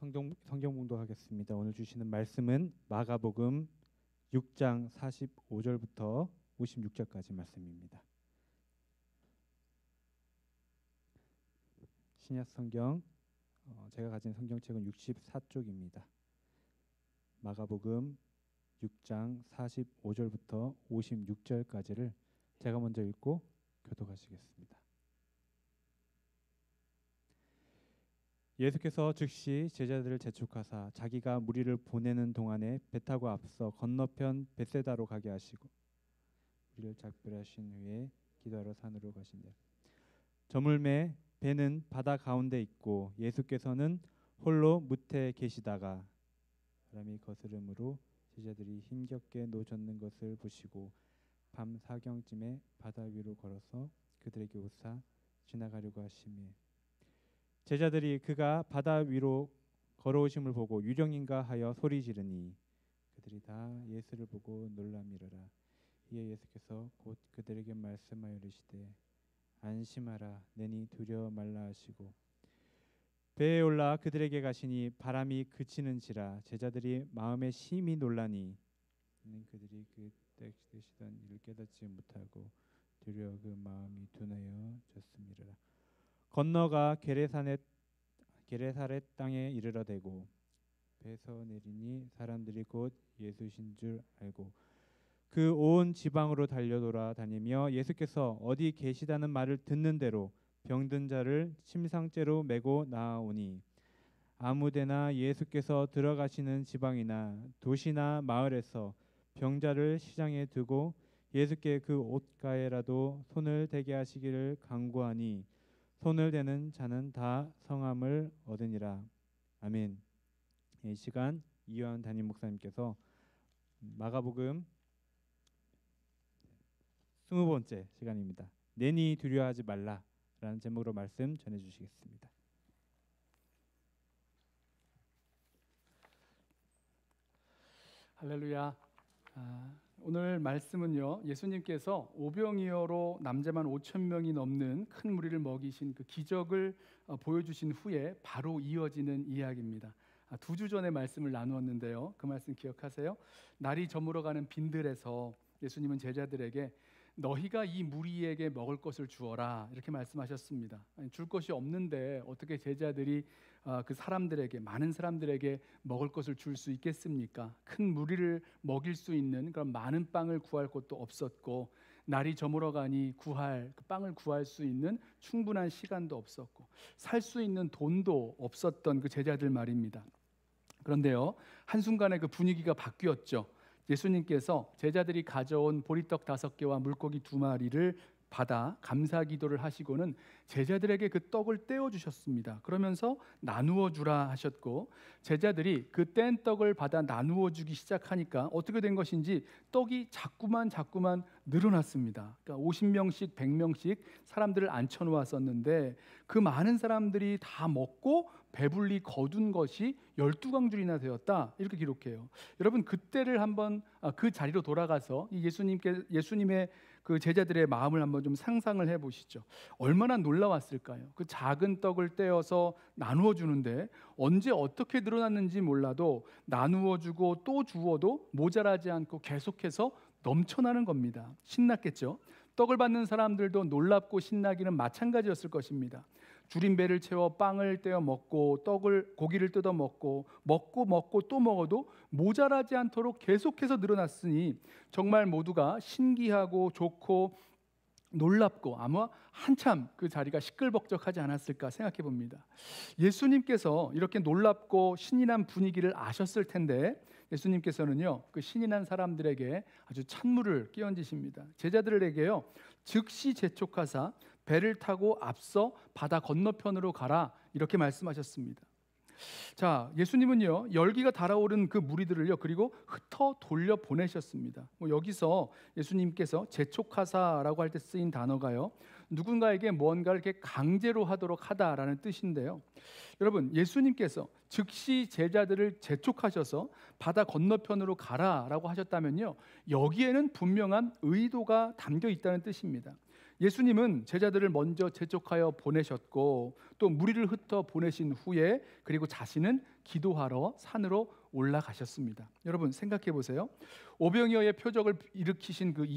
성경 봉독하겠습니다. 오늘 주시는 말씀은 마가복음 6장 45절부터 56절까지 말씀입니다. 신약 성경 제가 가진 성경책은 64쪽입니다. 마가복음 6장 45절부터 56절까지를 제가 먼저 읽고 교독하시겠습니다. 예수께서 즉시 제자들을 재촉하사 자기가 무리를 보내는 동안에 배 타고 앞서 건너편 벳세다로 가게 하시고 무리를 작별하신 후에 기도하러 산으로 가신대. 저물매 배는 바다 가운데 있고 예수께서는 홀로 무태에 계시다가 바람이 거스름으로 제자들이 힘겹게 노젓는 것을 보시고 밤 사경쯤에 바다 위로 걸어서 그들에게 오사 지나가려고 하시매 제자들이 그가 바다 위로 걸어오심을 보고 유령인가 하여 소리 지르니 그들이 다 예수를 보고 놀라미르라. 이에 예수께서 곧 그들에게 말씀하여 이르시되 안심하라 내니 두려워 말라 하시고 배에 올라 그들에게 가시니 바람이 그치는지라 제자들이 마음에 심히 놀라니 이는 그들이 그때 되시던 일을 깨닫지 못하고 두려워 그 마음이 둔하여졌음이라. 건너가 게레사렛 땅에 이르러 대고 배에서 내리니 사람들이 곧 예수신 줄 알고 그 온 지방으로 달려 돌아다니며 예수께서 어디 계시다는 말을 듣는 대로 병든 자를 침상째로 메고 나아오니 아무데나 예수께서 들어가시는 지방이나 도시나 마을에서 병자를 시장에 두고 예수께 그 옷가에라도 손을 대게 하시기를 간구하니 손을 대는 자는 다 성함을 얻으니라. 아멘. 이 시간 이요한 담임 목사님께서 마가복음 20번째 시간입니다. 내니 두려워하지 말라라는 제목으로 말씀 전해주시겠습니다. 할렐루야. 오늘 말씀은요, 예수님께서 오병이어로 남자만 5,000명이 넘는 큰 무리를 먹이신 그 기적을 보여주신 후에 바로 이어지는 이야기입니다. 2주 전에 말씀을 나누었는데요, 그 말씀 기억하세요? 날이 저물어가는 빈들에서 예수님은 제자들에게 너희가 이 무리에게 먹을 것을 주어라 이렇게 말씀하셨습니다. 아니, 줄 것이 없는데 어떻게 제자들이 그 사람들에게, 많은 사람들에게 먹을 것을 줄 수 있겠습니까? 큰 무리를 먹일 수 있는 그런 많은 빵을 구할 곳도 없었고 날이 저물어가니 그 빵을 구할 수 있는 충분한 시간도 없었고 살 수 있는 돈도 없었던 그 제자들 말입니다. 그런데요, 한순간에 그 분위기가 바뀌었죠. 예수님께서 제자들이 가져온 보리떡 5개와 물고기 2마리를 받아 감사 기도를 하시고는 제자들에게 그 떡을 떼어 주셨습니다. 그러면서 나누어 주라 하셨고 제자들이 그 뗀 떡을 받아 나누어 주기 시작하니까 어떻게 된 것인지 떡이 자꾸만 늘어났습니다. 그러니까 50명씩 100명씩 사람들을 앉혀 놓았었는데 그 많은 사람들이 다 먹고 배불리 거둔 것이 12광줄이나 되었다 이렇게 기록해요. 여러분 그때를 한번 그 자리로 돌아가서 예수님의 그 제자들의 마음을 한번 좀 상상을 해보시죠. 얼마나 놀라웠을까요? 그 작은 떡을 떼어서 나누어 주는데 언제 어떻게 늘어났는지 몰라도 나누어 주고 또 주어도 모자라지 않고 계속해서 넘쳐나는 겁니다. 신났겠죠? 떡을 받는 사람들도 놀랍고 신나기는 마찬가지였을 것입니다. 줄인 배를 채워 빵을 떼어 먹고 고기를 뜯어 먹고 또 먹어도 모자라지 않도록 계속해서 늘어났으니 정말 모두가 신기하고 좋고 놀랍고 아마 한참 그 자리가 시끌벅적하지 않았을까 생각해 봅니다. 예수님께서 이렇게 놀랍고 신이 난 분위기를 아셨을 텐데 예수님께서는요 그 신이 난 사람들에게 아주 찬물을 끼얹으십니다. 제자들에게요 즉시 재촉하사 배를 타고 앞서 바다 건너편으로 가라 이렇게 말씀하셨습니다. 자, 예수님은요 열기가 달아오른 그 무리들을요 그리고 흩어 돌려 보내셨습니다. 여기서 예수님께서 재촉하사라고 할 때 쓰인 단어가요 누군가에게 뭔가를 이렇게 강제로 하도록 하다라는 뜻인데요. 여러분 예수님께서 즉시 제자들을 재촉하셔서 바다 건너편으로 가라라고 하셨다면요 여기에는 분명한 의도가 담겨 있다는 뜻입니다. 예수님은 제자들을 먼저 재촉하여 보내셨고 또 무리를 흩어 보내신 후에 그리고 자신은 기도하러 산으로 올라가셨습니다. 여러분 생각해 보세요. 오병이어의 표적을 일으키신 그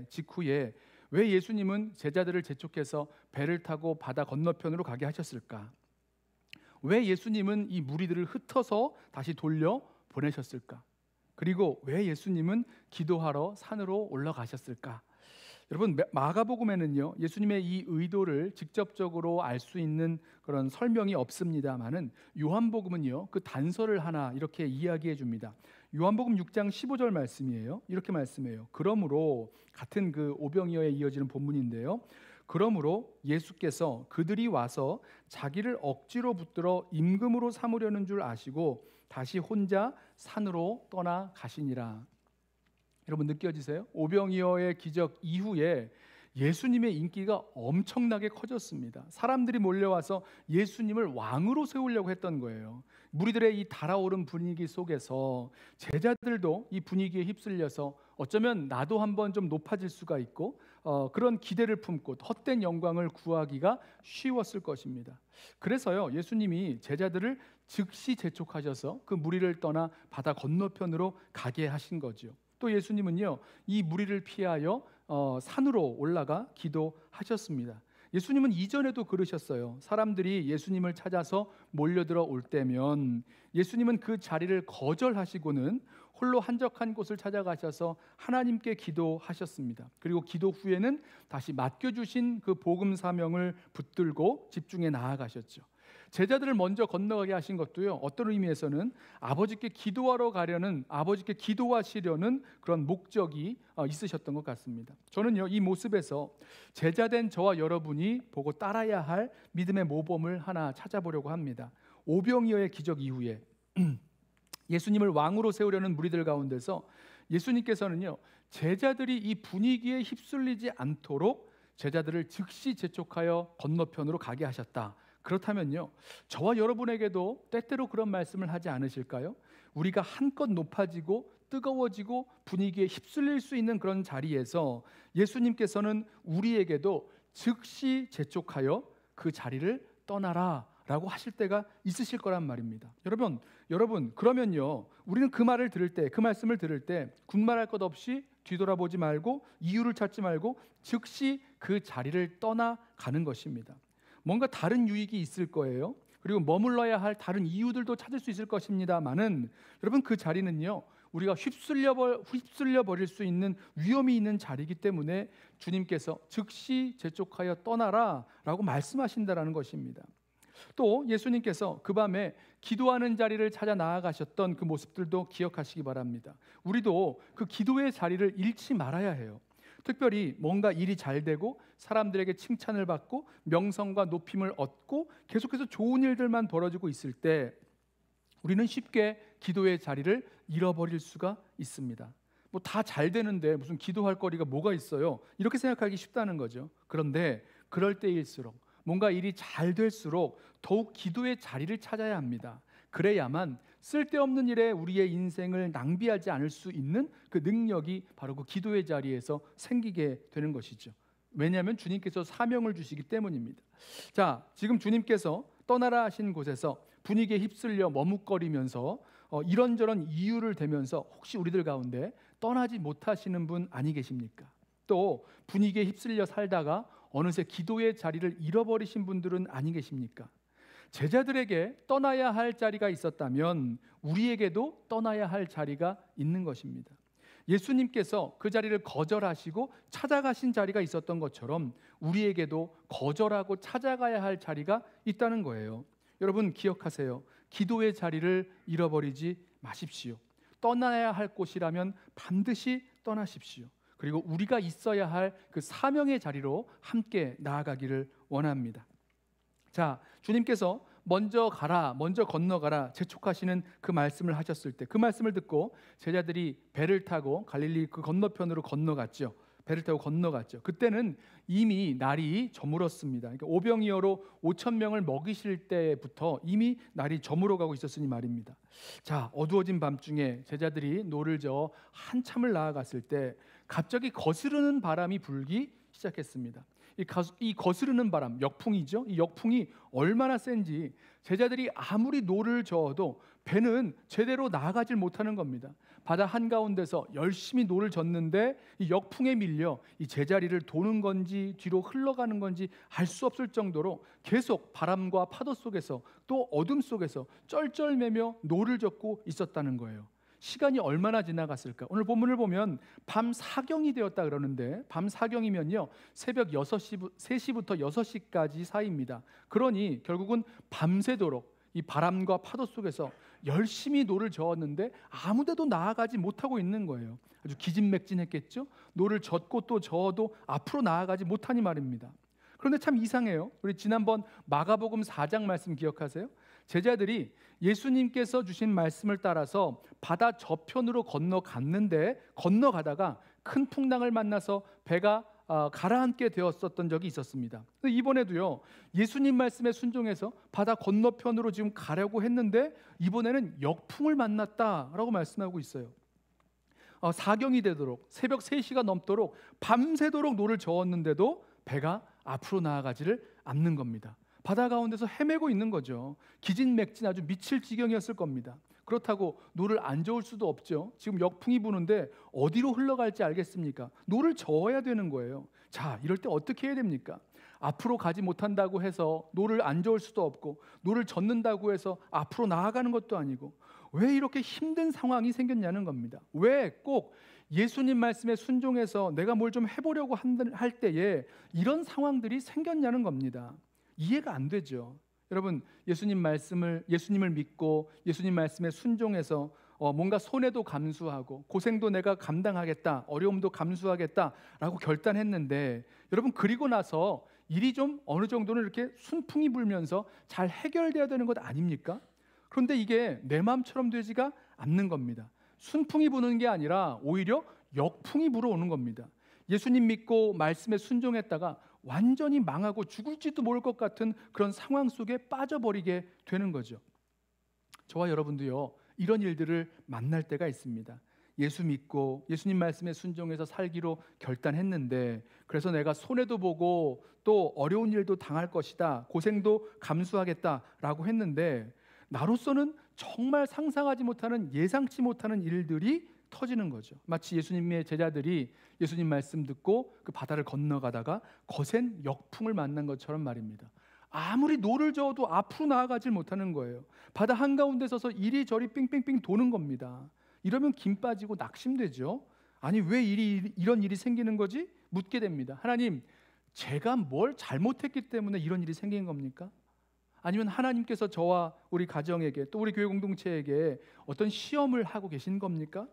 직후에 왜 예수님은 제자들을 재촉해서 배를 타고 바다 건너편으로 가게 하셨을까? 왜 예수님은 이 무리들을 흩어서 다시 돌려 보내셨을까? 그리고 왜 예수님은 기도하러 산으로 올라가셨을까? 여러분 마가복음에는요 예수님의 이 의도를 직접적으로 알 수 있는 그런 설명이 없습니다만은 요한복음은요 그 단서를 하나 이렇게 이야기해 줍니다. 요한복음 6장 15절 말씀이에요. 이렇게 말씀해요. 그러므로 같은 그 오병이어에 이어지는 본문인데요. 그러므로 예수께서 그들이 와서 자기를 억지로 붙들어 임금으로 삼으려는 줄 아시고 다시 혼자 산으로 떠나 가시니라. 여러분 느껴지세요? 오병이어의 기적 이후에 예수님의 인기가 엄청나게 커졌습니다. 사람들이 몰려와서 예수님을 왕으로 세우려고 했던 거예요. 무리들의 이 달아오른 분위기 속에서 제자들도 이 분위기에 휩쓸려서 어쩌면 나도 한번 좀 높아질 수가 있고 그런 기대를 품고 헛된 영광을 구하기가 쉬웠을 것입니다. 그래서요 예수님이 제자들을 즉시 재촉하셔서 그 무리를 떠나 바다 건너편으로 가게 하신 거죠. 또 예수님은요 이 무리를 피하여 산으로 올라가 기도하셨습니다. 예수님은 이전에도 그러셨어요. 사람들이 예수님을 찾아서 몰려들어 올 때면 예수님은 그 자리를 거절하시고는 홀로 한적한 곳을 찾아가셔서 하나님께 기도하셨습니다. 그리고 기도 후에는 다시 맡겨주신 그 복음 사명을 붙들고 집중해 나아가셨죠. 제자들을 먼저 건너가게 하신 것도요 어떤 의미에서는 아버지께 기도하시려는 그런 목적이 있으셨던 것 같습니다. 저는요 이 모습에서 제자된 저와 여러분이 보고 따라야 할 믿음의 모범을 하나 찾아보려고 합니다. 오병이어의 기적 이후에 예수님을 왕으로 세우려는 무리들 가운데서 예수님께서는요 제자들이 이 분위기에 휩쓸리지 않도록 제자들을 즉시 재촉하여 건너편으로 가게 하셨다. 그렇다면요 저와 여러분에게도 때때로 그런 말씀을 하지 않으실까요? 우리가 한껏 높아지고 뜨거워지고 분위기에 휩쓸릴 수 있는 그런 자리에서 예수님께서는 우리에게도 즉시 재촉하여 그 자리를 떠나라 라고 하실 때가 있으실 거란 말입니다. 여러분 그러면요 우리는 그 말을 들을 때, 그 말씀을 들을 때 군말할 것 없이 뒤돌아보지 말고 이유를 찾지 말고 즉시 그 자리를 떠나가는 것입니다. 뭔가 다른 유익이 있을 거예요. 그리고 머물러야 할 다른 이유들도 찾을 수 있을 것입니다만은 여러분 그 자리는요 우리가 휩쓸려 버릴 수 있는 위험이 있는 자리이기 때문에 주님께서 즉시 재촉하여 떠나라 라고 말씀하신다라는 것입니다. 또 예수님께서 그 밤에 기도하는 자리를 찾아 나아가셨던 그 모습들도 기억하시기 바랍니다. 우리도 그 기도의 자리를 잃지 말아야 해요. 특별히 뭔가 일이 잘 되고 사람들에게 칭찬을 받고 명성과 높임을 얻고 계속해서 좋은 일들만 벌어지고 있을 때 우리는 쉽게 기도의 자리를 잃어버릴 수가 있습니다. 뭐 다 잘 되는데 무슨 기도할 거리가 뭐가 있어요? 이렇게 생각하기 쉽다는 거죠. 그런데 그럴 때일수록 뭔가 일이 잘 될수록 더욱 기도의 자리를 찾아야 합니다. 그래야만 쓸데없는 일에 우리의 인생을 낭비하지 않을 수 있는 그 능력이 바로 그 기도의 자리에서 생기게 되는 것이죠. 왜냐하면 주님께서 사명을 주시기 때문입니다. 자, 지금 주님께서 떠나라 하신 곳에서 분위기에 휩쓸려 머뭇거리면서 이런저런 이유를 대면서 혹시 우리들 가운데 떠나지 못하시는 분 아니 계십니까? 또 분위기에 휩쓸려 살다가 어느새 기도의 자리를 잃어버리신 분들은 아니 계십니까? 제자들에게 떠나야 할 자리가 있었다면 우리에게도 떠나야 할 자리가 있는 것입니다. 예수님께서 그 자리를 거절하시고 찾아가신 자리가 있었던 것처럼 우리에게도 거절하고 찾아가야 할 자리가 있다는 거예요. 여러분 기억하세요. 기도의 자리를 잃어버리지 마십시오. 떠나야 할 곳이라면 반드시 떠나십시오. 그리고 우리가 있어야 할 그 사명의 자리로 함께 나아가기를 원합니다. 자, 주님께서 먼저 가라, 먼저 건너가라 재촉하시는 그 말씀을 하셨을 때 그 말씀을 듣고 제자들이 배를 타고 갈릴리 그 건너편으로 건너갔죠. 배를 타고 건너갔죠. 그때는 이미 날이 저물었습니다. 그러니까 오병이어로 5,000명을 먹이실 때부터 이미 날이 저물어가고 있었으니 말입니다. 자, 어두워진 밤중에 제자들이 노를 저어 한참을 나아갔을 때 갑자기 거스르는 바람이 불기 시작했습니다. 이 거스르는 바람, 역풍이죠. 이 역풍이 얼마나 센지 제자들이 아무리 노를 저어도 배는 제대로 나아가질 못하는 겁니다. 바다 한가운데서 열심히 노를 젓는데 이 역풍에 밀려 이 제자리를 도는 건지 뒤로 흘러가는 건지 알 수 없을 정도로 계속 바람과 파도 속에서 또 어둠 속에서 쩔쩔매며 노를 젓고 있었다는 거예요. 시간이 얼마나 지나갔을까? 오늘 본문을 보면 밤 사경이 되었다 그러는데 밤 사경이면요 새벽 3시부터 6시까지 사이입니다. 그러니 결국은 밤새도록 이 바람과 파도 속에서 열심히 노를 저었는데 아무데도 나아가지 못하고 있는 거예요. 아주 기진맥진했겠죠. 노를 젓고 또 저어도 앞으로 나아가지 못하니 말입니다. 그런데 참 이상해요. 우리 지난번 마가복음 4장 말씀 기억하세요? 제자들이 예수님께서 주신 말씀을 따라서 바다 저편으로 건너가다가 큰 풍랑을 만나서 배가 가라앉게 되었었던 적이 있었습니다. 이번에도요 예수님 말씀에 순종해서 바다 건너편으로 지금 가려고 했는데 이번에는 역풍을 만났다라고 말씀하고 있어요. 사경이 되도록 새벽 3시가 넘도록 밤새도록 노를 저었는데도 배가 앞으로 나아가지를 않는 겁니다. 바다 가운데서 헤매고 있는 거죠. 기진맥진 아주 미칠 지경이었을 겁니다. 그렇다고 노를 안 저을 수도 없죠. 지금 역풍이 부는데 어디로 흘러갈지 알겠습니까? 노를 저어야 되는 거예요. 자, 이럴 때 어떻게 해야 됩니까? 앞으로 가지 못한다고 해서 노를 안 저을 수도 없고 노를 젓는다고 해서 앞으로 나아가는 것도 아니고 왜 이렇게 힘든 상황이 생겼냐는 겁니다. 왜 꼭 예수님 말씀에 순종해서 내가 뭘 좀 해보려고 할 때에 이런 상황들이 생겼냐는 겁니다. 이해가 안 되죠. 여러분 예수님을 믿고 예수님 말씀에 순종해서 뭔가 손해도 감수하고 고생도 내가 감당하겠다, 어려움도 감수하겠다라고 결단했는데 여러분 그리고 나서 일이 좀 어느 정도는 이렇게 순풍이 불면서 잘 해결돼야 되는 것 아닙니까? 그런데 이게 내 마음처럼 되지가 않는 겁니다. 순풍이 부는 게 아니라 오히려 역풍이 불어오는 겁니다. 예수님 믿고 말씀에 순종했다가 완전히 망하고 죽을지도 모를 것 같은 그런 상황 속에 빠져버리게 되는 거죠. 저와 여러분도요 이런 일들을 만날 때가 있습니다. 예수 믿고 예수님 말씀에 순종해서 살기로 결단했는데 그래서 내가 손해도 보고 또 어려운 일도 당할 것이다, 고생도 감수하겠다라고 했는데 나로서는 정말 상상하지 못하는 예상치 못하는 일들이 터지는 거죠. 마치 예수님의 제자들이 예수님 말씀 듣고 그 바다를 건너가다가 거센 역풍을 만난 것처럼 말입니다. 아무리 노를 저어도 앞으로 나아가질 못하는 거예요. 바다 한가운데 서서 이리저리 빙빙빙 도는 겁니다. 이러면 김 빠지고 낙심되죠. 아니 왜 이런 일이 생기는 거지? 묻게 됩니다. 하나님, 제가 뭘 잘못했기 때문에 이런 일이 생긴 겁니까? 아니면 하나님께서 저와 우리 가정에게 또 우리 교회 공동체에게 어떤 시험을 하고 계신 겁니까?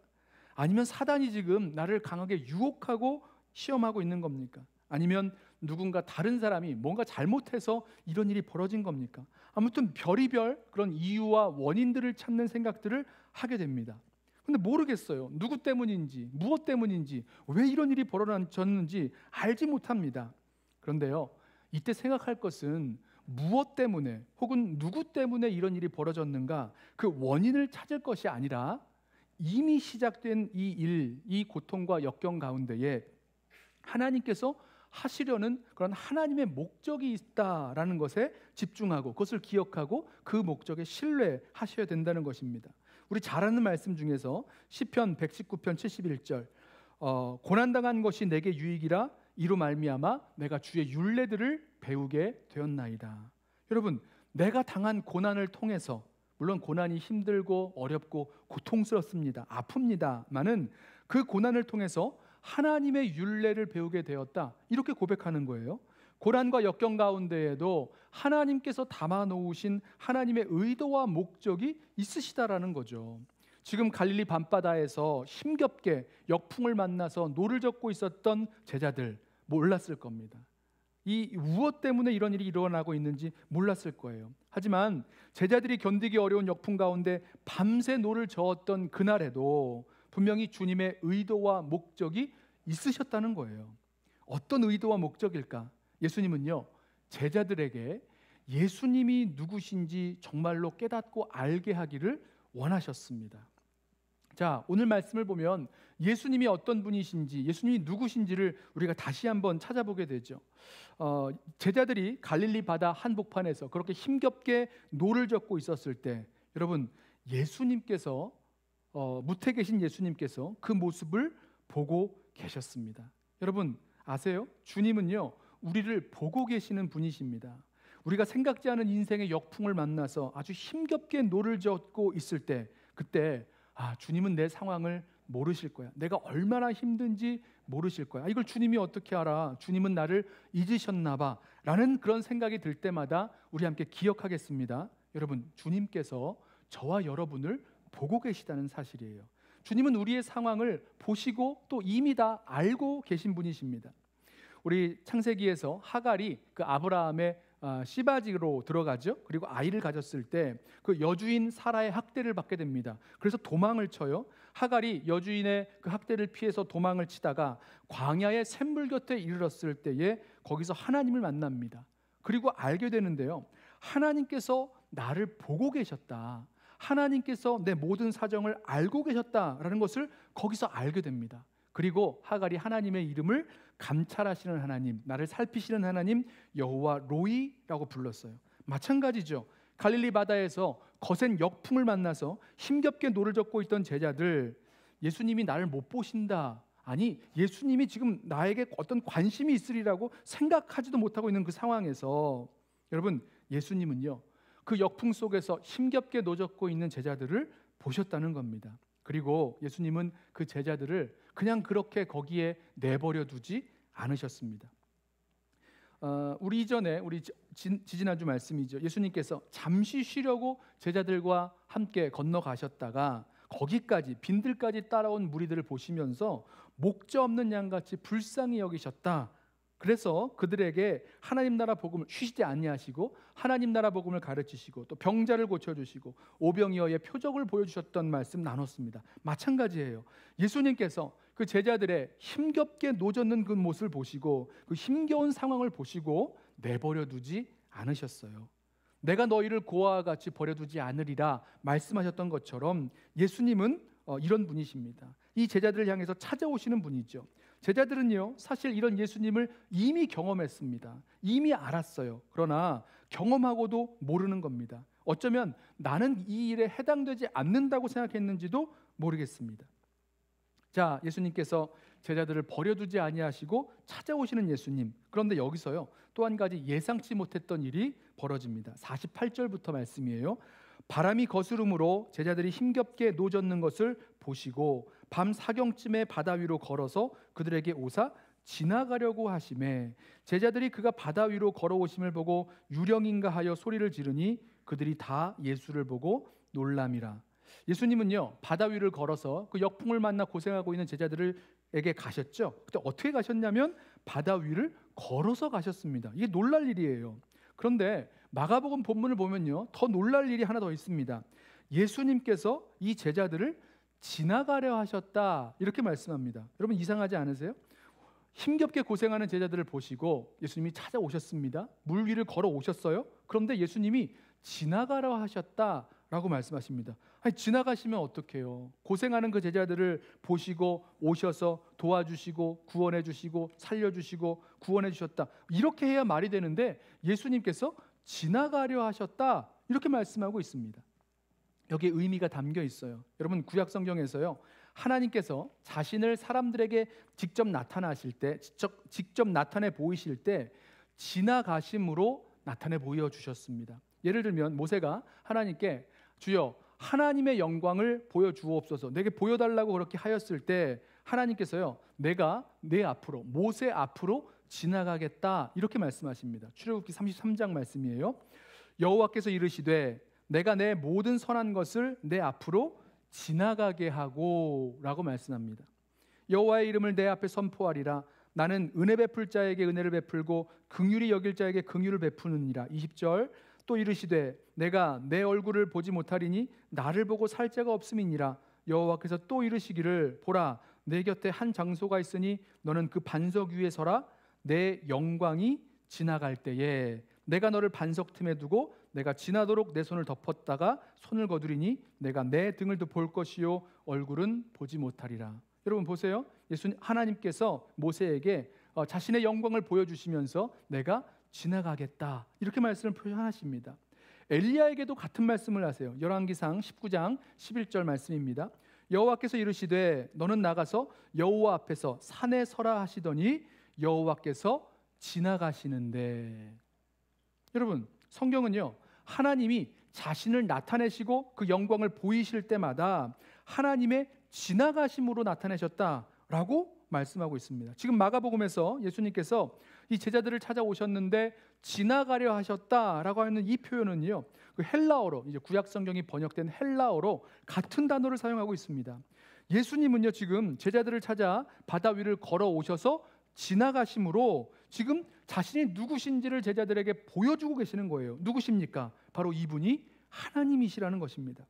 아니면 사단이 지금 나를 강하게 유혹하고 시험하고 있는 겁니까? 아니면 누군가 다른 사람이 뭔가 잘못해서 이런 일이 벌어진 겁니까? 아무튼 별의별 그런 이유와 원인들을 찾는 생각들을 하게 됩니다. 근데 모르겠어요. 누구 때문인지, 무엇 때문인지, 왜 이런 일이 벌어졌는지 알지 못합니다. 그런데요, 이때 생각할 것은 무엇 때문에 혹은 누구 때문에 이런 일이 벌어졌는가 그 원인을 찾을 것이 아니라 이미 시작된 이 일, 이 고통과 역경 가운데에 하나님께서 하시려는 그런 하나님의 목적이 있다라는 것에 집중하고 그것을 기억하고 그 목적에 신뢰하셔야 된다는 것입니다. 우리 잘 아는 말씀 중에서 시편 119편 71절 고난당한 것이 내게 유익이라 이로 말미암아 내가 주의 율례들을 배우게 되었나이다. 여러분, 내가 당한 고난을 통해서 물론 고난이 힘들고 어렵고 고통스럽습니다. 아픕니다만은 그 고난을 통해서 하나님의 율례를 배우게 되었다. 이렇게 고백하는 거예요. 고난과 역경 가운데에도 하나님께서 담아놓으신 하나님의 의도와 목적이 있으시다라는 거죠. 지금 갈릴리 밤바다에서 힘겹게 역풍을 만나서 노를 젓고 있었던 제자들 몰랐을 겁니다. 이 무엇 때문에 이런 일이 일어나고 있는지 몰랐을 거예요. 하지만 제자들이 견디기 어려운 역풍 가운데 밤새 노를 저었던 그날에도 분명히 주님의 의도와 목적이 있으셨다는 거예요. 어떤 의도와 목적일까? 예수님은요, 제자들에게 예수님이 누구신지 정말로 깨닫고 알게 하기를 원하셨습니다. 자, 오늘 말씀을 보면 예수님이 어떤 분이신지, 예수님이 누구신지를 우리가 다시 한번 찾아보게 되죠. 제자들이 갈릴리 바다 한복판에서 그렇게 힘겹게 노를 젓고 있었을 때, 여러분, 예수님께서 무태 계신 예수님께서 그 모습을 보고 계셨습니다. 여러분 아세요? 주님은요, 우리를 보고 계시는 분이십니다. 우리가 생각지 않은 인생의 역풍을 만나서 아주 힘겹게 노를 젓고 있을 때, 그때 주님은 내 상황을 모르실 거야. 내가 얼마나 힘든지 모르실 거야. 이걸 주님이 어떻게 알아? 주님은 나를 잊으셨나 봐. 라는 그런 생각이 들 때마다 우리 함께 기억하겠습니다. 여러분, 주님께서 저와 여러분을 보고 계시다는 사실이에요. 주님은 우리의 상황을 보시고 또 이미 다 알고 계신 분이십니다. 우리 창세기에서 하갈이 그 아브라함의 시바지로 들어가죠. 그리고 아이를 가졌을 때 그 여주인 사라의 학대를 받게 됩니다. 그래서 도망을 쳐요. 하갈이 여주인의 그 학대를 피해서 도망을 치다가 광야의 샘물 곁에 이르렀을 때에 거기서 하나님을 만납니다. 그리고 알게 되는데요, 하나님께서 나를 보고 계셨다, 하나님께서 내 모든 사정을 알고 계셨다라는 것을 거기서 알게 됩니다. 그리고 하갈이 하나님의 이름을 감찰하시는 하나님, 나를 살피시는 하나님 여호와 로이라고 불렀어요. 마찬가지죠. 갈릴리 바다에서 거센 역풍을 만나서 힘겹게 노를 젓고 있던 제자들, 예수님이 나를 못 보신다, 아니 예수님이 지금 나에게 어떤 관심이 있으리라고 생각하지도 못하고 있는 그 상황에서, 여러분, 예수님은요, 그 역풍 속에서 힘겹게 노젓고 있는 제자들을 보셨다는 겁니다. 그리고 예수님은 그 제자들을 그냥 그렇게 거기에 내버려 두지 않으셨습니다. 우리 이전에 지지난주 말씀이죠. 예수님께서 잠시 쉬려고 제자들과 함께 건너가셨다가 거기까지 빈들까지 따라온 무리들을 보시면서 목자 없는 양같이 불쌍히 여기셨다. 그래서 그들에게 하나님 나라 복음을 쉬지 아니하시고 하나님 나라 복음을 가르치시고 또 병자를 고쳐주시고 오병이어의 표적을 보여주셨던 말씀 나눴습니다. 마찬가지예요. 예수님께서 그 제자들의 힘겹게 노젓는 그 모습을 보시고 그 힘겨운 상황을 보시고 내버려 두지 않으셨어요. 내가 너희를 고아와 같이 버려두지 않으리라 말씀하셨던 것처럼 예수님은 이런 분이십니다. 이 제자들을 향해서 찾아오시는 분이죠. 제자들은요, 사실 이런 예수님을 이미 경험했습니다. 이미 알았어요. 그러나 경험하고도 모르는 겁니다. 어쩌면 나는 이 일에 해당되지 않는다고 생각했는지도 모르겠습니다. 자, 예수님께서 제자들을 버려두지 아니하시고 찾아오시는 예수님. 그런데 여기서요, 또 한 가지 예상치 못했던 일이 벌어집니다. 48절부터 말씀이에요. 바람이 거스름으로 제자들이 힘겹게 노젓는 것을 보시고 밤 사경쯤에 바다 위로 걸어서 그들에게 오사 지나가려고 하시매 제자들이 그가 바다 위로 걸어오심을 보고 유령인가 하여 소리를 지르니 그들이 다 예수를 보고 놀람이라. 예수님은요, 바다 위를 걸어서 그 역풍을 만나 고생하고 있는 제자들에게 가셨죠. 그때 어떻게 가셨냐면 바다 위를 걸어서 가셨습니다. 이게 놀랄 일이에요. 그런데 마가복음 본문을 보면요, 더 놀랄 일이 하나 더 있습니다. 예수님께서 이 제자들을 지나가려 하셨다, 이렇게 말씀합니다. 여러분 이상하지 않으세요? 힘겹게 고생하는 제자들을 보시고 예수님이 찾아오셨습니다. 물 위를 걸어오셨어요. 그런데 예수님이 지나가려 하셨다라고 말씀하십니다. 아니, 지나가시면 어떡해요? 고생하는 그 제자들을 보시고 오셔서 도와주시고 구원해 주시고 살려주시고 구원해 주셨다, 이렇게 해야 말이 되는데 예수님께서 지나가려 하셨다, 이렇게 말씀하고 있습니다. 여기에 의미가 담겨 있어요. 여러분, 구약 성경에서요, 하나님께서 자신을 사람들에게 직접 나타나실 때, 직접 나타내 보이실 때 지나가심으로 나타내 보여주셨습니다. 예를 들면 모세가 하나님께 주여 하나님의 영광을 보여주옵소서, 내게 보여달라고 그렇게 하였을 때 하나님께서요, 내가 내 앞으로, 모세 앞으로 지나가겠다, 이렇게 말씀하십니다. 출애굽기 33장 말씀이에요. 여호와께서 이르시되 내가 내 모든 선한 것을 내 앞으로 지나가게 하고 라고 말씀합니다. 여호와의 이름을 내 앞에 선포하리라. 나는 은혜 베풀 자에게 은혜를 베풀고 긍휼히 여길 자에게 긍휼을 베푸느니라. 20절 또 이르시되 내가 내 얼굴을 보지 못하리니 나를 보고 살 자가 없음이니라. 여호와께서 또 이르시기를 보라 내 곁에 한 장소가 있으니 너는 그 반석 위에 서라. 내 영광이 지나갈 때에 내가 너를 반석 틈에 두고 내가 지나도록 내 손을 덮었다가 손을 거두리니 내가 내 등을 볼 것이요 얼굴은 보지 못하리라. 여러분 보세요. 하나님께서 모세에게 자신의 영광을 보여주시면서 내가 지나가겠다 이렇게 말씀을 표현하십니다. 엘리야에게도 같은 말씀을 하세요. 열왕기상 19장 11절 말씀입니다. 여호와께서 이르시되 너는 나가서 여호와 앞에서 산에 서라 하시더니 여호와께서 지나가시는데. 여러분 성경은요 하나님이 자신을 나타내시고 그 영광을 보이실 때마다 하나님의 지나가심으로 나타내셨다라고 말씀하고 있습니다. 지금 마가복음에서 예수님께서 이 제자들을 찾아오셨는데 지나가려 하셨다라고 하는 이 표현은요 그 헬라어로 이제 구약 성경이 번역된 헬라어로 같은 단어를 사용하고 있습니다. 예수님은요 지금 제자들을 찾아 바다 위를 걸어오셔서 지나가심으로 지금 자신이 누구신지를 제자들에게 보여주고 계시는 거예요. 누구십니까? 바로 이분이 하나님이시라는 것입니다.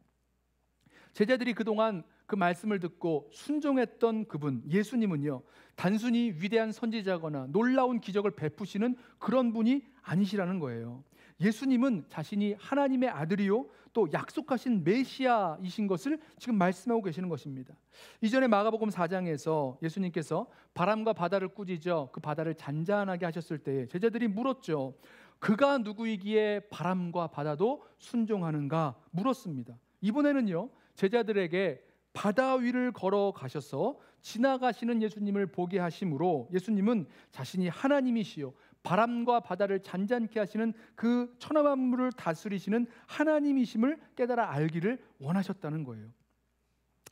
제자들이 그동안 그 말씀을 듣고 순종했던 그분 예수님은요 단순히 위대한 선지자거나 놀라운 기적을 베푸시는 그런 분이 아니시라는 거예요. 예수님은 자신이 하나님의 아들이요 또 약속하신 메시아이신 것을 지금 말씀하고 계시는 것입니다. 이전에 마가복음 4장에서 예수님께서 바람과 바다를 꾸짖어 그 바다를 잔잔하게 하셨을 때 제자들이 물었죠. 그가 누구이기에 바람과 바다도 순종하는가 물었습니다. 이번에는요 제자들에게 바다 위를 걸어가셔서 지나가시는 예수님을 보게 하심으로 예수님은 자신이 하나님이시요 바람과 바다를 잔잔케 하시는 그 천하 만물을 다스리시는 하나님이심을 깨달아 알기를 원하셨다는 거예요.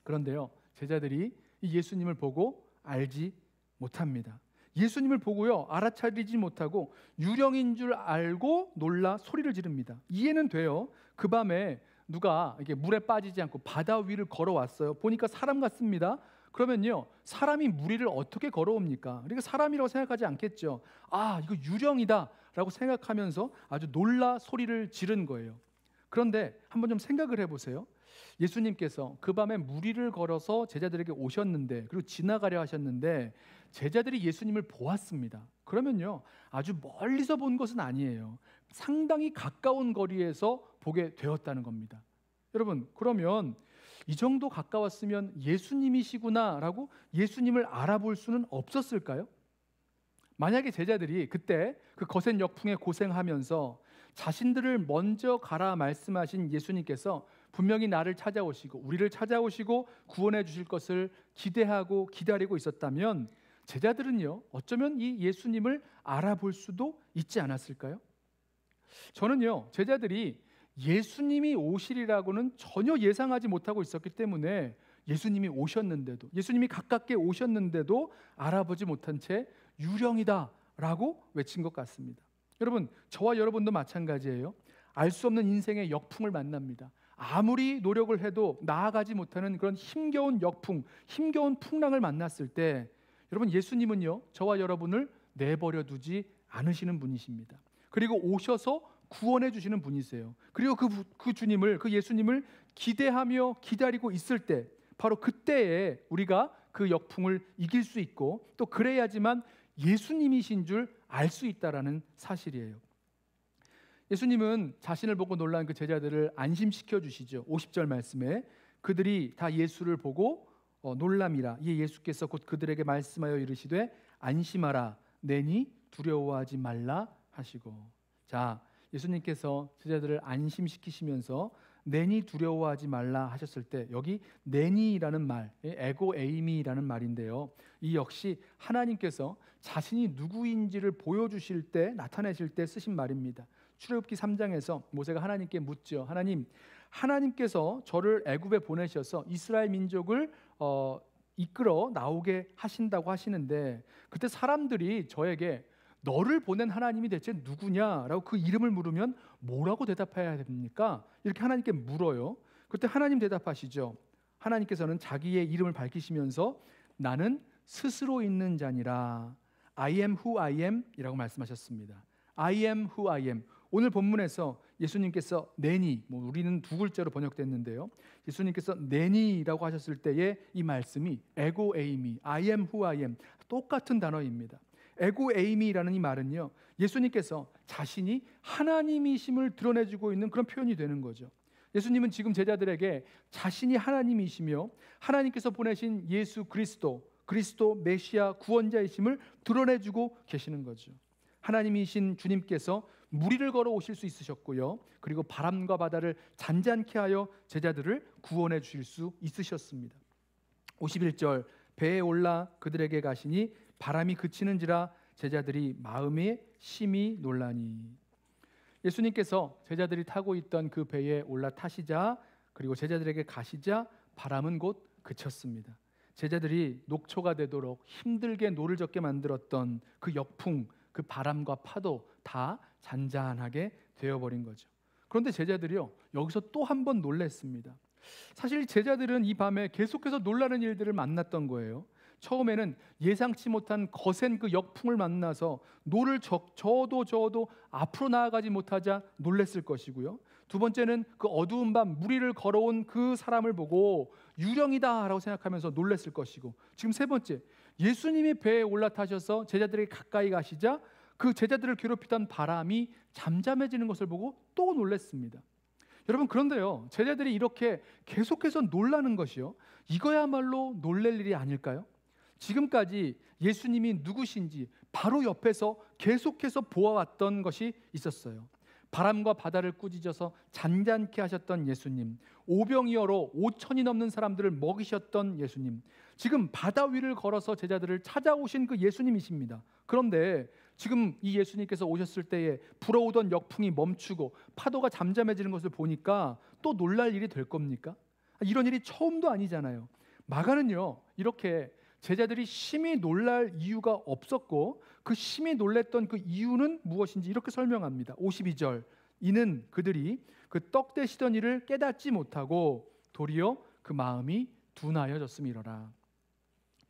그런데요 제자들이 이 예수님을 보고 알지 못합니다. 예수님을 보고요 알아차리지 못하고 유령인 줄 알고 놀라 소리를 지릅니다. 이해는 돼요. 그 밤에 누가 이게 물에 빠지지 않고 바다 위를 걸어왔어요. 보니까 사람 같습니다. 그러면요 사람이 물 위를 어떻게 걸어옵니까? 그러니까 사람이라고 생각하지 않겠죠. 아 이거 유령이다 라고 생각하면서 아주 놀라 소리를 지른 거예요. 그런데 한번 좀 생각을 해보세요. 예수님께서 그 밤에 물 위를 걸어서 제자들에게 오셨는데 그리고 지나가려 하셨는데 제자들이 예수님을 보았습니다. 그러면요 아주 멀리서 본 것은 아니에요. 상당히 가까운 거리에서 보게 되었다는 겁니다. 여러분 그러면 이 정도 가까웠으면 예수님이시구나라고 예수님을 알아볼 수는 없었을까요? 만약에 제자들이 그때 그 거센 역풍에 고생하면서 자신들을 먼저 가라 말씀하신 예수님께서 분명히 나를 찾아오시고 우리를 찾아오시고 구원해 주실 것을 기대하고 기다리고 있었다면 제자들은요 어쩌면 이 예수님을 알아볼 수도 있지 않았을까요? 저는요 제자들이 예수님이 오시리라고는 전혀 예상하지 못하고 있었기 때문에 예수님이 오셨는데도 예수님이 가깝게 오셨는데도 알아보지 못한 채 유령이다 라고 외친 것 같습니다. 여러분 저와 여러분도 마찬가지예요. 알 수 없는 인생의 역풍을 만납니다. 아무리 노력을 해도 나아가지 못하는 그런 힘겨운 역풍, 힘겨운 풍랑을 만났을 때 여러분 예수님은요 저와 여러분을 내버려 두지 않으시는 분이십니다. 그리고 오셔서 구원해 주시는 분이세요. 그리고 그 주님을 그 예수님을 기대하며 기다리고 있을 때 바로 그때에 우리가 그 역풍을 이길 수 있고 또 그래야지만 예수님이신 줄 알 수 있다라는 사실이에요. 예수님은 자신을 보고 놀란 그 제자들을 안심시켜 주시죠. 50절 말씀에 그들이 다 예수를 보고 놀람이라 이에 예수께서 곧 그들에게 말씀하여 이르시되 안심하라 내니 두려워하지 말라 하시고. 자 예수님께서 제자들을 안심시키시면서 내니 두려워하지 말라 하셨을 때 여기 내니라는 말, 에고 에이미라는 말인데요. 이 역시 하나님께서 자신이 누구인지를 보여주실 때 나타내실 때 쓰신 말입니다. 출애굽기 3장에서 모세가 하나님께 묻죠. 하나님께서 저를 애굽에 보내셔서 이스라엘 민족을 이끌어 나오게 하신다고 하시는데 그때 사람들이 저에게 너를 보낸 하나님이 대체 누구냐라고 그 이름을 물으면 뭐라고 대답해야 됩니까? 이렇게 하나님께 물어요. 그때 하나님 대답하시죠. 하나님께서는 자기의 이름을 밝히시면서 나는 스스로 있는 자니라. I am who I am 이라고 말씀하셨습니다. I am who I am. 오늘 본문에서 예수님께서 내니, 우리는 두 글자로 번역됐는데요. 예수님께서 내니라고 하셨을 때의 이 말씀이 에고 에이미, I am who I am 똑같은 단어입니다. 에고 에이미라는 이 말은요, 예수님께서 자신이 하나님이심을 드러내주고 있는 그런 표현이 되는 거죠. 예수님은 지금 제자들에게 자신이 하나님이시며 하나님께서 보내신 예수 그리스도 메시아 구원자이심을 드러내주고 계시는 거죠. 하나님이신 주님께서 무리를 걸어 오실 수 있으셨고요, 그리고 바람과 바다를 잔잔케 하여 제자들을 구원해 주실 수 있으셨습니다. 51절, 배에 올라 그들에게 가시니 바람이 그치는지라 제자들이 마음에 심히 놀라니. 예수님께서 제자들이 타고 있던 그 배에 올라타시자, 그리고 제자들에게 가시자 바람은 곧 그쳤습니다. 제자들이 녹초가 되도록 힘들게 노를 젓게 만들었던 그 역풍, 그 바람과 파도 다 잔잔하게 되어버린 거죠. 그런데 제자들이요, 여기서 또 한 번 놀랐습니다. 사실 제자들은 이 밤에 계속해서 놀라는 일들을 만났던 거예요. 처음에는 예상치 못한 거센 그 역풍을 만나서 노를 저어도 앞으로 나아가지 못하자 놀랬을 것이고요. 두 번째는 그 어두운 밤 무리를 걸어온 그 사람을 보고 유령이다라고 생각하면서 놀랬을 것이고, 지금 세 번째, 예수님이 배에 올라타셔서 제자들에게 가까이 가시자 그 제자들을 괴롭히던 바람이 잠잠해지는 것을 보고 또 놀랐습니다. 여러분, 그런데요, 제자들이 이렇게 계속해서 놀라는 것이요, 이거야말로 놀랄 일이 아닐까요? 지금까지 예수님이 누구신지 바로 옆에서 계속해서 보아왔던 것이 있었어요. 바람과 바다를 꾸짖어서 잔잔케 하셨던 예수님, 오병이어로 5천이 넘는 사람들을 먹이셨던 예수님, 지금 바다 위를 걸어서 제자들을 찾아오신 그 예수님이십니다. 그런데 지금 이 예수님께서 오셨을 때에 불어오던 역풍이 멈추고 파도가 잠잠해지는 것을 보니까 또 놀랄 일이 될 겁니까? 이런 일이 처음도 아니잖아요. 마가는요, 이렇게 제자들이 심히 놀랄 이유가 없었고 그 심히 놀랬던 그 이유는 무엇인지 이렇게 설명합니다. 52절, 이는 그들이 그 떡 되시던 일을 깨닫지 못하고 도리어 그 마음이 둔하여졌음이로라.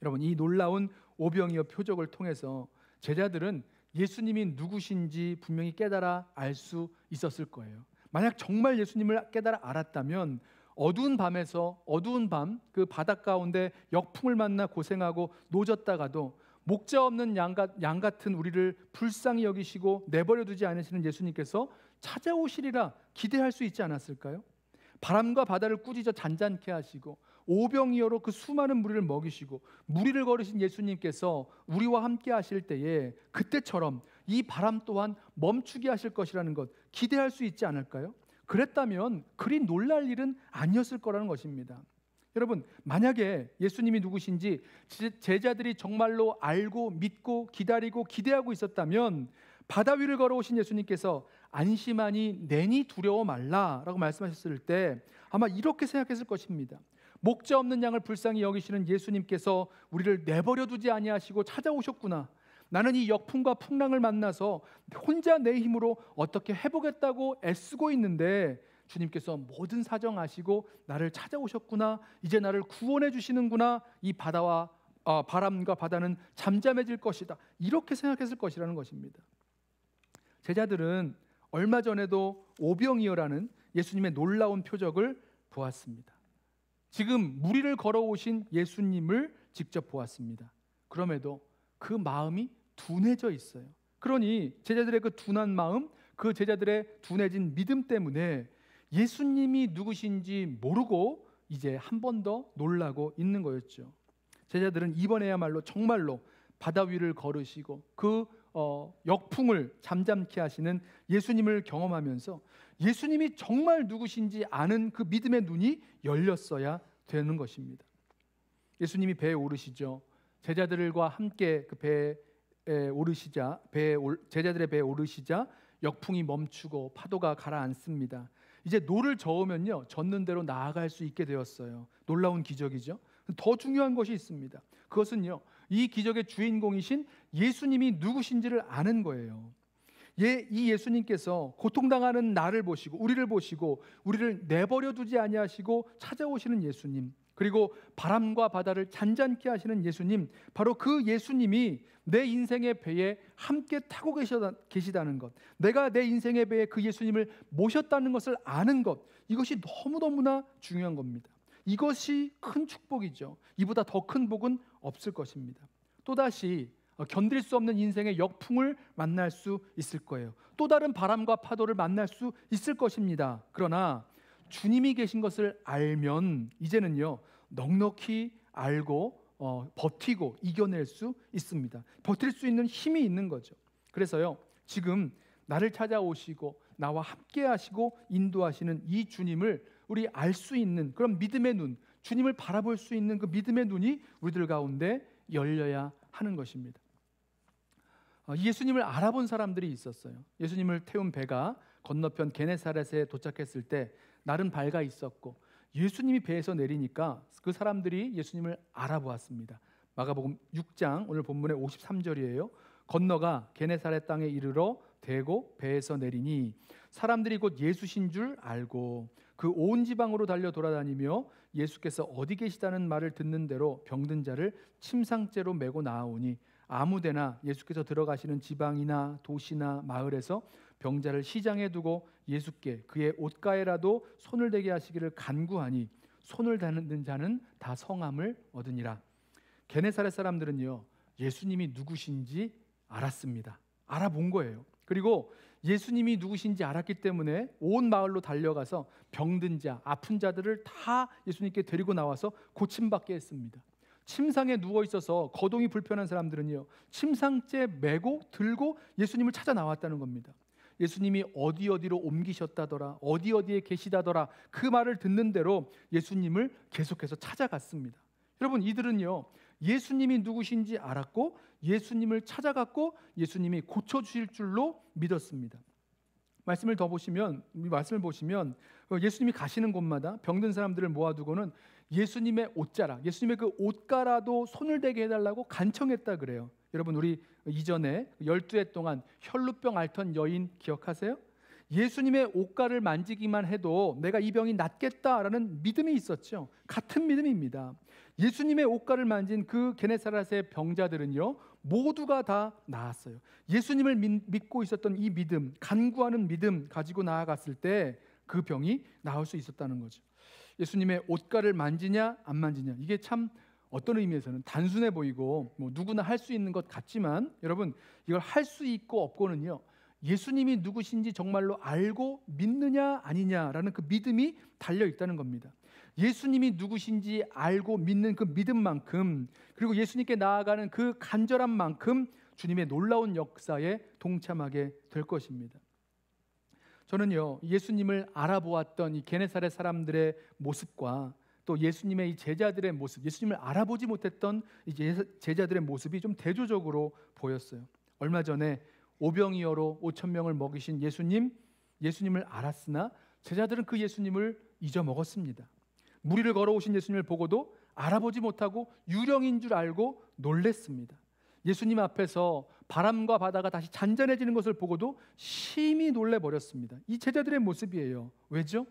여러분, 이 놀라운 오병이어 표적을 통해서 제자들은 예수님이 누구신지 분명히 깨달아 알 수 있었을 거예요. 만약 정말 예수님을 깨달아 알았다면 어두운 밤 그 바닷 가운데 역풍을 만나 고생하고 노졌다가도 목자 없는 양 같은 우리를 불쌍히 여기시고 내버려 두지 않으시는 예수님께서 찾아오시리라 기대할 수 있지 않았을까요? 바람과 바다를 꾸짖어 잔잔케 하시고 오병이어로 그 수많은 무리를 먹이시고 무리를 걸으신 예수님께서 우리와 함께 하실 때에 그때처럼 이 바람 또한 멈추게 하실 것이라는 것 기대할 수 있지 않을까요? 그랬다면 그리 놀랄 일은 아니었을 거라는 것입니다. 여러분, 만약에 예수님이 누구신지 제자들이 정말로 알고 믿고 기다리고 기대하고 있었다면 바다 위를 걸어오신 예수님께서 안심하니 내니 두려워 말라라고 말씀하셨을 때 아마 이렇게 생각했을 것입니다. 목자 없는 양을 불쌍히 여기시는 예수님께서 우리를 내버려 두지 아니하시고 찾아오셨구나. 나는 이 역풍과 풍랑을 만나서 혼자 내 힘으로 어떻게 해보겠다고 애쓰고 있는데 주님께서 모든 사정 아시고 나를 찾아오셨구나. 이제 나를 구원해 주시는구나. 이 바람과 바다는 잠잠해질 것이다. 이렇게 생각했을 것이라는 것입니다. 제자들은 얼마 전에도 오병이어라는 예수님의 놀라운 표적을 보았습니다. 지금 무리를 걸어오신 예수님을 직접 보았습니다. 그럼에도 그 마음이 둔해져 있어요. 그러니 제자들의 그 둔한 마음, 그 제자들의 둔해진 믿음 때문에 예수님이 누구신지 모르고 이제 한 번 더 놀라고 있는 거였죠. 제자들은 이번에야말로 정말로 바다 위를 걸으시고 그 역풍을 잠잠케 하시는 예수님을 경험하면서 예수님이 정말 누구신지 아는 그 믿음의 눈이 열렸어야 되는 것입니다. 예수님이 배에 오르시죠. 제자들과 함께 그 배에 오르시자 제자들의 배에 오르시자 역풍이 멈추고 파도가 가라앉습니다. 이제 노를 저으면요 젓는 대로 나아갈 수 있게 되었어요. 놀라운 기적이죠. 더 중요한 것이 있습니다. 그것은요, 이 기적의 주인공이신 예수님이 누구신지를 아는 거예요. 이 예수님께서 고통당하는 나를 보시고 우리를 내버려 두지 아니하시고 찾아오시는 예수님, 그리고 바람과 바다를 잔잔케 하시는 예수님, 바로 그 예수님이 내 인생의 배에 함께 타고 계시다는 것, 내가 내 인생의 배에 그 예수님을 모셨다는 것을 아는 것, 이것이 너무너무나 중요한 겁니다. 이것이 큰 축복이죠. 이보다 더 큰 복은 없을 것입니다. 또다시 견딜 수 없는 인생의 역풍을 만날 수 있을 거예요. 또 다른 바람과 파도를 만날 수 있을 것입니다. 그러나 주님이 계신 것을 알면 이제는요, 넉넉히 알고 버티고 이겨낼 수 있습니다. 버틸 수 있는 힘이 있는 거죠. 그래서요, 지금 나를 찾아오시고 나와 함께 하시고 인도하시는 이 주님을 우리 알 수 있는 그런 믿음의 눈, 주님을 바라볼 수 있는 그 믿음의 눈이 우리들 가운데 열려야 하는 것입니다. 예수님을 알아본 사람들이 있었어요. 예수님을 태운 배가 건너편 게네사렛에 도착했을 때 나름 밝아 있었고, 예수님이 배에서 내리니까 그 사람들이 예수님을 알아보았습니다. 마가복음 6장 오늘 본문의 53절이에요. 건너가 게네사렛 땅에 이르러 대고 배에서 내리니 사람들이 곧 예수신 줄 알고 그 온 지방으로 달려 돌아다니며 예수께서 어디 계시다는 말을 듣는 대로 병든 자를 침상째로 메고 나아오니 아무데나 예수께서 들어가시는 지방이나 도시나 마을에서 병자를 시장에 두고 예수께 그의 옷가에라도 손을 대게 하시기를 간구하니 손을 대는 자는 다 성함을 얻으니라. 게네사렛 사람들은요, 예수님이 누구신지 알았습니다. 알아본 거예요. 그리고 예수님이 누구신지 알았기 때문에 온 마을로 달려가서 병든 자, 아픈 자들을 다 예수님께 데리고 나와서 고침받게 했습니다. 침상에 누워 있어서 거동이 불편한 사람들은요, 침상째 메고 들고 예수님을 찾아 나왔다는 겁니다. 예수님이 어디로 옮기셨다더라, 어디에 계시다더라, 그 말을 듣는 대로 예수님을 계속해서 찾아갔습니다. 여러분, 이들은요, 예수님이 누구신지 알았고 예수님을 찾아갔고 예수님이 고쳐주실 줄로 믿었습니다. 말씀을 보시면 예수님이 가시는 곳마다 병든 사람들을 모아두고는 예수님의 옷자락, 예수님의 그 옷가라도 손을 대게 해달라고 간청했다 그래요. 여러분, 우리 이전에 12해 동안 혈루병 앓던 여인 기억하세요? 예수님의 옷가를 만지기만 해도 내가 이 병이 낫겠다라는 믿음이 있었죠. 같은 믿음입니다. 예수님의 옷가를 만진 그 게네사렛의 병자들은요, 모두가 다 나았어요. 예수님을 믿고 있었던 이 믿음, 간구하는 믿음 가지고 나아갔을 때 그 병이 나을 수 있었다는 거죠. 예수님의 옷가를 만지냐 안 만지냐, 이게 참 어떤 의미에서는 단순해 보이고 누구나 할 수 있는 것 같지만, 여러분, 이걸 할 수 있고 없고는요, 예수님이 누구신지 정말로 알고 믿느냐 아니냐라는 그 믿음이 달려 있다는 겁니다. 예수님이 누구신지 알고 믿는 그 믿음만큼, 그리고 예수님께 나아가는 그 간절한 만큼 주님의 놀라운 역사에 동참하게 될 것입니다. 저는요, 예수님을 알아보았던 이 게네사렛 사람들의 모습과 또 예수님의 이 제자들의 모습, 예수님을 알아보지 못했던 이 제자들의 모습이 좀 대조적으로 보였어요. 얼마 전에 오병이어로 5,000명을 먹이신 예수님을 알았으나 제자들은 그 예수님을 잊어먹었습니다. 무리를 걸어오신 예수님을 보고도 알아보지 못하고 유령인 줄 알고 놀랬습니다. 예수님 앞에서 바람과 바다가 다시 잔잔해지는 것을 보고도 심히 놀래버렸습니다. 이 제자들의 모습이에요. 왜죠?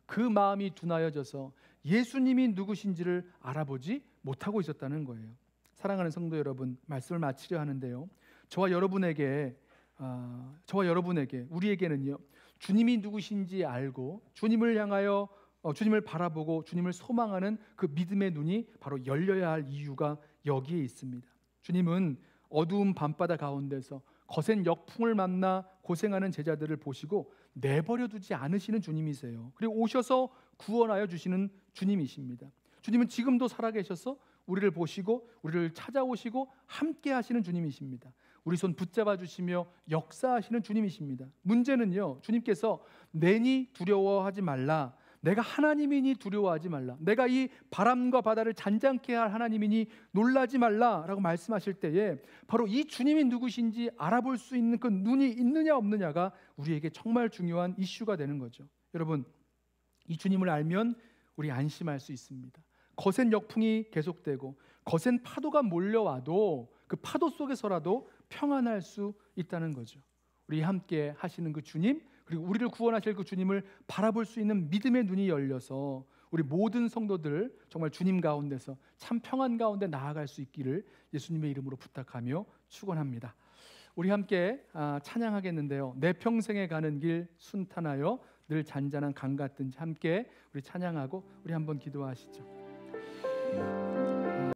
그 마음이 둔하여져서 예수님이 누구신지를 알아보지 못하고 있었다는 거예요. 사랑하는 성도 여러분, 말씀을 마치려 하는데요, 저와 여러분에게 우리에게는요, 주님이 누구신지 알고 주님을 향하여 주님을 바라보고 주님을 소망하는 그 믿음의 눈이 바로 열려야 할 이유가 여기에 있습니다. 주님은 어두운 밤바다 가운데서 거센 역풍을 만나 고생하는 제자들을 보시고 내버려 두지 않으시는 주님이세요. 그리고 오셔서 구원하여 주시는 주님이십니다. 주님은 지금도 살아계셔서 우리를 보시고 우리를 찾아오시고 함께 하시는 주님이십니다. 우리 손 붙잡아 주시며 역사하시는 주님이십니다. 문제는요, 주님께서 내니 두려워하지 말라, 내가 하나님이니 두려워하지 말라, 내가 이 바람과 바다를 잔잔케 할 하나님이니 놀라지 말라라고 말씀하실 때에 바로 이 주님이 누구신지 알아볼 수 있는 그 눈이 있느냐 없느냐가 우리에게 정말 중요한 이슈가 되는 거죠. 여러분, 이 주님을 알면 우리 안심할 수 있습니다. 거센 역풍이 계속되고 거센 파도가 몰려와도 그 파도 속에서라도 평안할 수 있다는 거죠. 우리 함께 하시는 그 주님, 그리고 우리를 구원하실 그 주님을 바라볼 수 있는 믿음의 눈이 열려서 우리 모든 성도들 정말 주님 가운데서 참 평안 가운데 나아갈 수 있기를 예수님의 이름으로 부탁하며 축원합니다. 우리 함께 찬양하겠는데요, 내 평생에 가는 길 순탄하여 늘 잔잔한 강 같든지 함께 우리 찬양하고 우리 한번 기도하시죠.